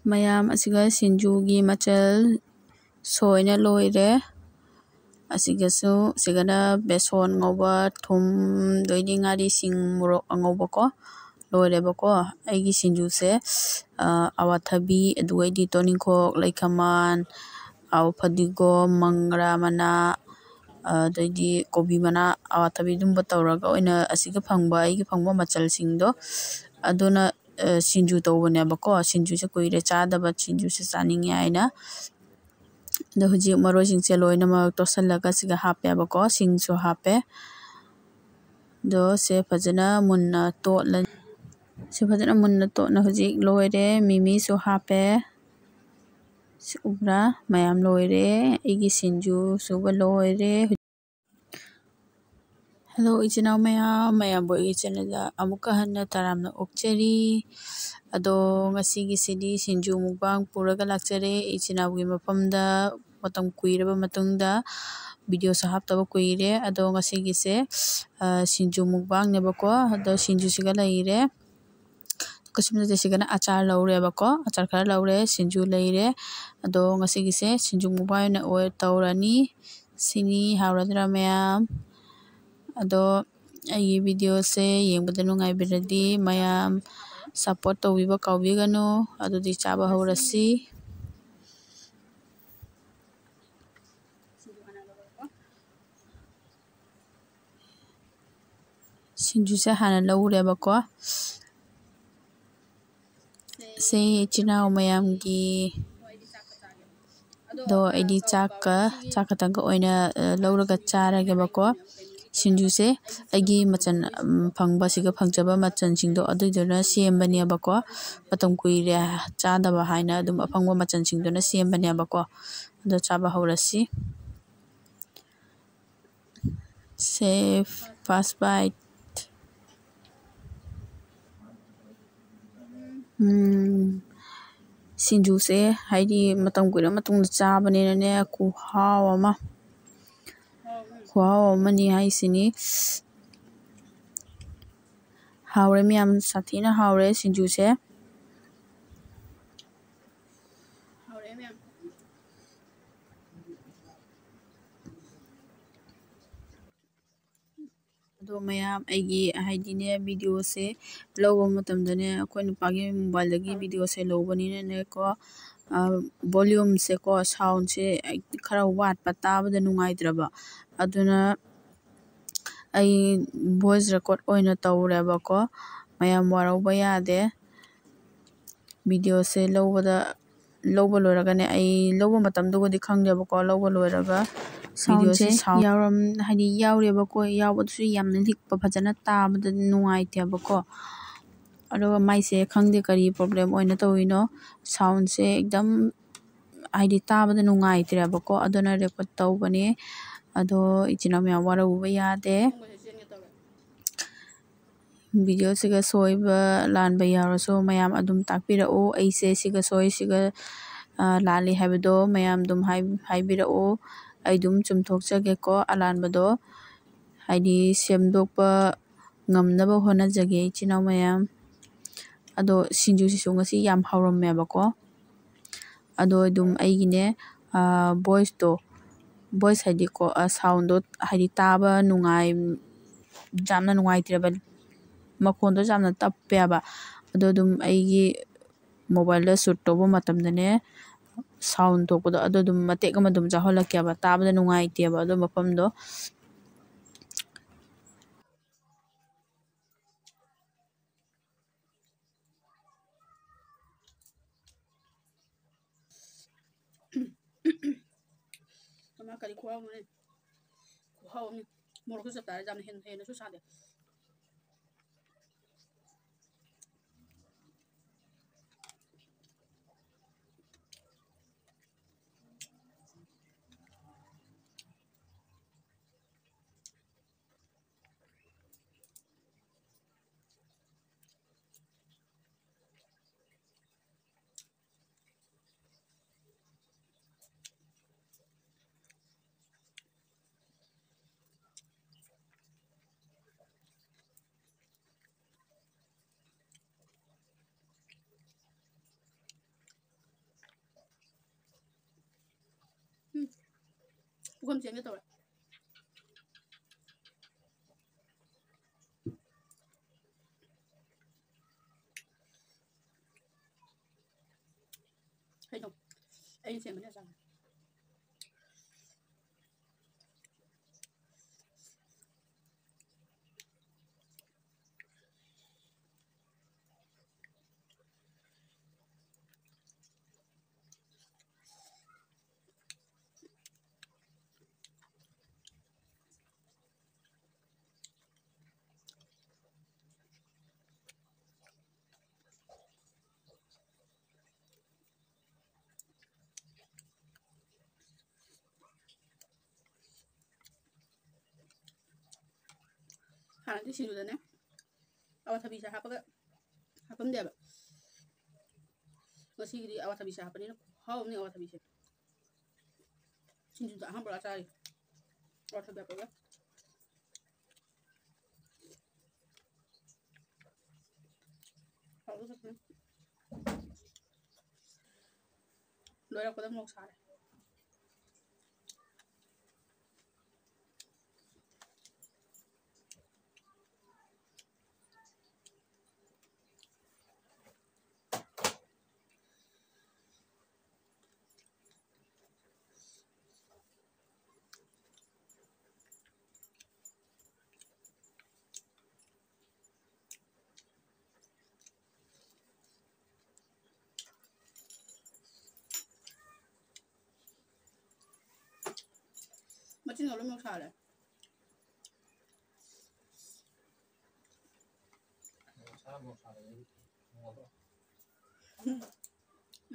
ꯃꯌꯥꯝ ꯑꯁꯤꯒ ꯁꯤꯡꯖꯨꯒꯤ ꯃꯆꯜ ꯁꯣꯏꯅ ꯂꯣꯏꯔꯦ ꯑꯁꯤꯒꯅ ꯕꯦꯁꯣꯟ ꯉꯧꯕ ꯊꯨꯝ ꯗꯣꯏꯗꯤ ꯉꯥꯔꯤ ꯁꯤꯡ ꯃꯣꯔꯣꯛ ꯑꯉꯧꯕꯀꯣ ꯂꯣꯏꯔꯦꯕꯀꯣ ꯑꯩꯒꯤ ꯁꯤꯡꯖꯨꯁꯦ ꯑꯋꯥꯊꯕꯤ ꯑꯗꯨꯒꯩꯗꯤ ꯇꯣꯅꯤꯡꯈꯣꯛ ꯂꯩꯈꯃꯥꯟ ꯑꯋꯥ ꯐꯗꯤꯒꯣꯝ ꯃꯪꯒ꯭ꯔꯥ ꯃꯅꯥ ꯑꯗꯩꯗꯤ ꯀꯣꯕꯤ ꯃꯅꯥ ꯑꯋꯥꯊꯕꯤ ꯑꯗꯨꯝꯕ ꯇꯧꯔꯒ ꯑꯣꯏꯅ ꯑꯩꯒꯤ ꯐꯪꯕ ꯃꯆꯜꯁꯤꯡꯗꯣ ꯑꯗꯨꯅ ꯁꯤꯡꯖꯨ ꯇꯧꯕꯅꯦꯕꯀꯣ ꯁꯤꯡꯖꯨꯁꯦ ꯀꯨꯏꯔꯦ ꯆꯥꯗꯕ ꯁꯤꯡꯖꯨꯁꯦ ꯆꯥꯅꯤꯡꯉꯦ ꯍꯥꯏꯅ ꯑꯗꯣ ꯍꯧꯖꯤꯛ ꯃꯔꯣꯏꯁꯤꯡꯁꯦ ꯂꯣꯏꯅꯃꯛ ꯇꯣꯠꯁꯜꯂꯒ ꯁꯤꯒ ꯍꯥꯞꯄꯦꯕꯀꯣ ꯁꯤꯡꯁꯨ ꯍꯥꯞꯄꯦ ꯑꯗꯣ ꯁꯦ ꯐꯖꯅ ꯃꯨꯟꯅ ꯇꯣꯠꯂꯅꯤ ꯇꯣꯠꯅ ꯍꯧꯖꯤꯛ ꯂꯣꯏꯔꯦ ꯃꯤꯃꯤꯁꯨ ꯍꯥꯞꯄꯦ ꯁꯤ ꯎꯕ꯭ꯔꯥ ꯃꯌꯥꯝ ꯂꯣꯏꯔꯦ ꯑꯩꯒꯤ ꯁꯤꯡꯖꯨ ꯁꯨꯕ ꯂꯣꯏꯔꯦ ꯍꯦꯜꯂꯣ ꯏꯆꯤꯟ ꯏꯅꯥꯎ ꯃꯌꯥꯝꯕꯨ ꯑꯩꯒꯤ ꯆꯦꯅꯦꯜꯗ ꯑꯃꯨꯛꯀ ꯍꯟꯅ ꯇꯔꯥꯝꯅ ꯑꯣꯛꯆꯔꯤ ꯑꯗꯣ ꯉꯁꯤꯒꯤꯁꯤꯗꯤ ꯁꯤꯡꯖꯨ ꯃꯨꯛꯕꯥꯡ ꯄꯨꯔꯒ ꯂꯥꯛꯆꯔꯦ ꯏꯆꯤꯟ ꯏꯅꯥꯎꯒꯤ ꯃꯐꯝꯗ ꯃꯇꯝ ꯀꯨꯏꯔꯕ ꯃꯇꯨꯡꯗ ꯚꯤꯗꯤꯑꯣꯁꯨ ꯍꯥꯞꯇꯕ ꯀꯨꯏꯔꯦ ꯑꯗꯣ ꯉꯁꯤꯒꯤꯁꯦ ꯁꯤꯡꯖꯨ ꯃꯨꯛꯕꯥꯡꯅꯦꯕꯀꯣ ꯑꯗꯣ ꯁꯤꯡꯖꯨꯁꯤꯒ ꯂꯩꯔꯦ ꯀꯩꯁꯨꯝ ꯁꯤꯒꯅ ꯑꯆꯥꯔ ꯂꯧꯔꯦꯕꯀꯣ ꯑꯆꯥꯔ ꯈꯔ ꯂꯧꯔꯦ ꯁꯤꯡꯖꯨ ꯂꯩꯔꯦ ꯑꯗꯣ ꯉꯁꯤꯒꯤꯁꯦ ꯁꯤꯡꯖු ꯃꯨꯛꯕꯥꯡ ꯑꯣꯏꯅ ꯇꯧꯔꯅꯤ ꯁꯤꯅꯤ ꯍꯥꯎꯔꯗ꯭ꯔꯥ ꯃꯌꯥꯝ ꯑꯗꯣ ꯑꯩꯒꯤ ꯚꯤꯗꯤꯑꯣꯁꯦ ꯌꯦꯡꯕꯗ ꯅꯨꯡꯉꯥꯏꯕꯤꯔꯗꯤ ꯃꯌꯥꯝ ꯁꯞꯄꯣꯔꯠ ꯇꯧꯕꯤꯕ ꯀꯥꯎꯕꯤꯒꯅꯨ ꯑꯗꯨꯗꯤ ꯆꯥꯕ ꯍꯧꯔꯁꯤ ꯁꯤꯡꯖꯨꯁꯦ ꯍꯥꯟꯅ ꯂꯧꯔꯦꯕꯀꯣ ꯁꯦ ꯏꯆꯤꯟ ꯏꯅꯥꯎ ꯃꯌꯥꯝꯒꯤ ꯑꯗꯣ ꯑꯩꯗꯤ ꯆꯥꯛ ꯈꯛꯇꯪꯒ ꯑꯣꯏꯅ ꯂꯧꯔꯒ ꯆꯥꯔꯒꯦꯕꯀꯣ ꯁꯤꯡꯖꯨꯁꯦ ꯑꯩꯒꯤ ꯃꯆꯜ ꯐꯪꯖꯕ ꯃꯆꯜꯁꯤꯡꯗꯣ ꯑꯗꯨꯏꯗꯨꯅ ꯁꯦꯝꯕꯅꯦꯕꯀꯣ ꯃꯇꯝ ꯀꯨꯏꯔꯦ ꯆꯥꯗꯕ ꯍꯥꯏꯅ ꯑꯗꯨꯝ ꯑꯐꯪꯕ ꯃꯆꯜꯁꯤꯡꯗꯨꯅ ꯁꯦꯝꯕꯅꯦꯕꯀꯣ ꯑꯗꯣ ꯆꯥꯕ ꯍꯧꯔꯁꯤ ꯁꯦ ꯐꯥꯔꯁ ꯕꯥꯏꯠ ꯁꯤꯡꯖꯨꯁꯦ ꯍꯥꯏꯗꯤ ꯃꯇꯝ ꯀꯨꯏꯔꯕ ꯃꯇꯨꯡꯗ ꯆꯥꯕꯅꯤꯅꯅꯦ ꯈꯨꯍꯥꯎ ꯑꯃꯅꯤ ꯍꯥꯏꯁꯤꯅꯤ ꯍꯥꯎꯔꯦ ꯃꯌꯥꯝ ꯁꯥꯊꯤꯅ ꯍꯥꯎꯔꯦ ꯁꯤꯡꯖꯨꯁꯦ ꯑꯗꯣ ꯃꯌꯥꯝ ꯑꯩꯒꯤ ꯍꯥꯏꯗꯤꯅꯦ ꯚꯤꯗꯤꯑꯣꯁꯦ ꯂꯧꯕ ꯃꯇꯝꯗꯅꯦ ꯑꯩꯈꯣꯏ ꯅꯨꯄꯥꯒꯤ ꯃꯣꯕꯥꯏꯜꯗꯒꯤ ꯚꯤꯗꯤꯑꯣꯁꯦ ꯂꯧꯕꯅꯤꯅꯅꯦꯀꯣ ꯚꯣꯂ꯭ꯌꯨꯝꯁꯦꯀꯣ ꯁꯥꯎꯟꯁꯦ ꯈꯔ ꯋꯥꯠꯄ ꯇꯥꯕꯗ ꯅꯨꯡꯉꯥꯏꯇ꯭ꯔꯕ ꯑꯗꯨꯅ ꯑꯩ ꯚꯣꯏꯁ ꯔꯦꯀꯣꯔꯠ ꯑꯣꯏꯅ ꯇꯧꯔꯦꯕꯀꯣ ꯃꯌꯥꯝ ꯋꯥꯔꯧꯕ ꯌꯥꯗꯦ ꯚꯤꯗꯤꯑꯣꯁꯦ ꯂꯧꯕ ꯂꯣꯏꯔꯒꯅꯦ ꯑꯩ ꯂꯧꯕ ꯃꯇꯝꯗꯨꯕꯨꯗꯤ ꯈꯪꯗꯦꯕꯀꯣ ꯂꯧꯕ ꯂꯣꯏꯔꯒ ꯚꯤꯗꯤꯑꯣꯁꯦ ꯍꯥꯏꯗꯤ ꯌꯥꯎꯔꯦꯕꯀꯣ ꯌꯥꯎꯕꯗꯨꯁꯨ ꯌꯥꯝꯅ ꯂꯤꯛꯄ ꯐꯖꯅ ꯇꯥꯕꯗ ꯅꯨꯡꯉꯥꯏꯇꯦꯕꯀꯣ ꯑꯗꯨꯒ ꯃꯥꯏꯁꯦ ꯈꯪꯗꯦ ꯀꯔꯤ ꯄ꯭ꯔꯣꯕ꯭ꯂꯦꯝ ꯑꯣꯏꯅ ꯇꯧꯔꯤꯅꯣ ꯁꯥꯎꯟꯁꯦ ꯑꯦꯛꯗꯝ ꯍꯥꯏꯗꯤ ꯇꯥꯕꯗ ꯅꯨꯡꯉꯥꯏꯇ꯭ꯔꯦꯕꯀꯣ ꯑꯗꯨꯅ ꯔꯦꯀꯣꯔꯠ ꯇꯧꯕꯅꯦ ꯑꯗꯣ ꯏꯆꯤꯟ ꯏꯅꯥꯎ ꯃꯌꯥꯝ ꯋꯥꯔꯧꯕ ꯌꯥꯗꯦ ꯚꯤꯗꯤꯑꯣꯁꯤꯒ ꯁꯣꯏꯕ ꯂꯥꯟꯕ ꯌꯥꯎꯔꯁꯨ ꯃꯌꯥꯝ ꯑꯗꯨꯝ ꯇꯥꯛꯄꯤꯔꯛꯎ ꯑꯩꯁꯦ ꯁꯤꯒ ꯁꯣꯏ ꯁꯤꯒ ꯂꯥꯜꯂꯤ ꯍꯥꯏꯕꯗꯣ ꯃꯌꯥꯝ ꯑꯗꯨꯝ ꯍꯥꯏꯕꯤꯔꯛꯎ ꯑꯩ ꯑꯗꯨꯝ ꯆꯨꯝꯊꯣꯛꯆꯒꯦꯀꯣ ꯑꯂꯥꯟꯕꯗꯣ ꯍꯥꯏꯗꯤ ꯁꯦꯝꯗꯣꯛꯄ ꯉꯝꯅꯕ ꯍꯣꯠꯅꯖꯒꯦ ꯏꯆꯤꯟ ꯏꯅꯥꯎ ꯃꯌꯥꯝ ꯑꯗꯣ ꯁꯤꯡꯖꯨꯁꯤꯁꯨ ꯉꯁꯤ ꯌꯥꯝ ꯍꯥꯎꯔꯝꯃꯦꯕꯀꯣ ꯑꯗꯣ ꯑꯗꯨꯝ ꯑꯩꯒꯤꯅꯦ ꯚꯣꯏꯁ ꯍꯥꯏꯗꯤꯀꯣ ꯁꯥꯎꯟꯗꯣ ꯍꯥꯏꯗꯤ ꯇꯥꯕ ꯌꯥꯝꯅ ꯅꯨꯡꯉꯥꯏꯇ꯭ꯔꯦꯕ ꯃꯈꯣꯟꯗꯣ ꯌꯥꯝꯅ ꯇꯞꯄꯦꯕ ꯑꯗꯣ ꯑꯗꯨꯝ ꯑꯩꯒꯤ ꯃꯣꯕꯥꯏꯜꯗ ꯁꯨꯠ ꯇꯧꯕ ꯃꯇꯝꯗꯅꯦ ꯁꯥꯎꯟ ꯊꯣꯛꯄꯗꯣ ꯑꯗꯨ ꯑꯗꯨꯝ ꯃꯇꯦꯛ ꯑꯃ ꯑꯗꯨꯝ ꯌꯥꯎꯍꯜꯂꯛꯀꯦꯕ ꯇꯥꯕꯗ ꯅꯨꯡꯉꯥꯏꯇꯦꯕ ꯑꯗꯨ ꯃꯐꯝꯗꯣ ꯀꯔꯤ ꯈꯨꯍꯥꯎꯅꯣꯅꯦ ꯈꯨꯍꯥꯎ ꯑꯃꯅꯤ ꯃꯣꯔꯣꯛꯁꯨ ꯆꯞ ꯆꯥꯔꯦ ꯌꯥꯝꯅ ꯍꯦꯟꯅꯁꯨ ꯁꯥꯗꯦ ꯃꯇꯝ ꯆꯦꯟꯒꯦ ꯇꯧꯔꯦ ꯀꯩꯅꯣ ꯑꯩꯅ ꯁꯦꯝꯕꯅꯦ ꯆꯥꯡ ꯍꯥꯟꯅꯗꯤ ꯁꯤꯡꯖꯨꯗꯅꯦ ꯑꯋꯥꯊꯕꯤꯁꯦ ꯍꯥꯞꯄꯒ ꯍꯥꯞꯄꯝꯗꯦꯕ ꯉꯁꯤꯒꯤꯗꯤ ꯑꯋꯥꯊꯕꯤꯁꯦ ꯍꯥꯞꯄꯅꯤꯅ ꯍꯥꯎꯕꯅꯤ ꯑꯋꯥꯊꯕꯤꯁꯦ ꯁꯤꯡꯖꯨꯗ ꯑꯍꯥꯟꯕ ꯆꯥꯔꯤ ꯑꯋꯥꯊꯕꯤ ꯍꯥꯞꯄꯒ ꯂꯣꯏꯔꯛꯄꯗ ꯃꯣꯔꯣꯛ ꯁꯥꯔꯦ ꯃꯆꯤꯟꯒ ꯂꯣꯏ ꯃꯣꯔꯣꯛ ꯁꯥꯔꯦ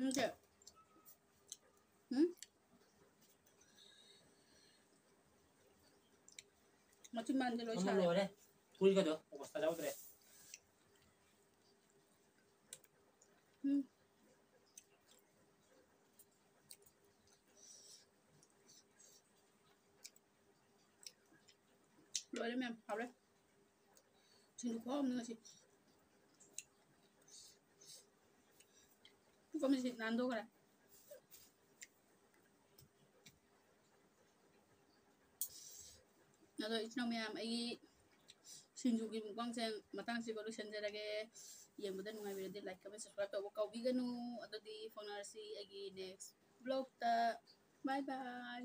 ꯅꯠꯇꯦ मच्छी मान दे लो हम लोग रे पूरी का दो बस्ता जाओ तेरे लोरे में हावड़े चिंटू को हम नहीं तू कम से नांदो करा अदो इतना में हम आई सिंजुगी मुकांगसे मतंग से बोलो संजरगे येंबुदा नुंगाइबिरदे लाइक कमेंट सब्सक्राइब तौबो काउबिगनु अदोदी फोनरसी अगी नेक्स्ट ब्लॉग ता बाय बाय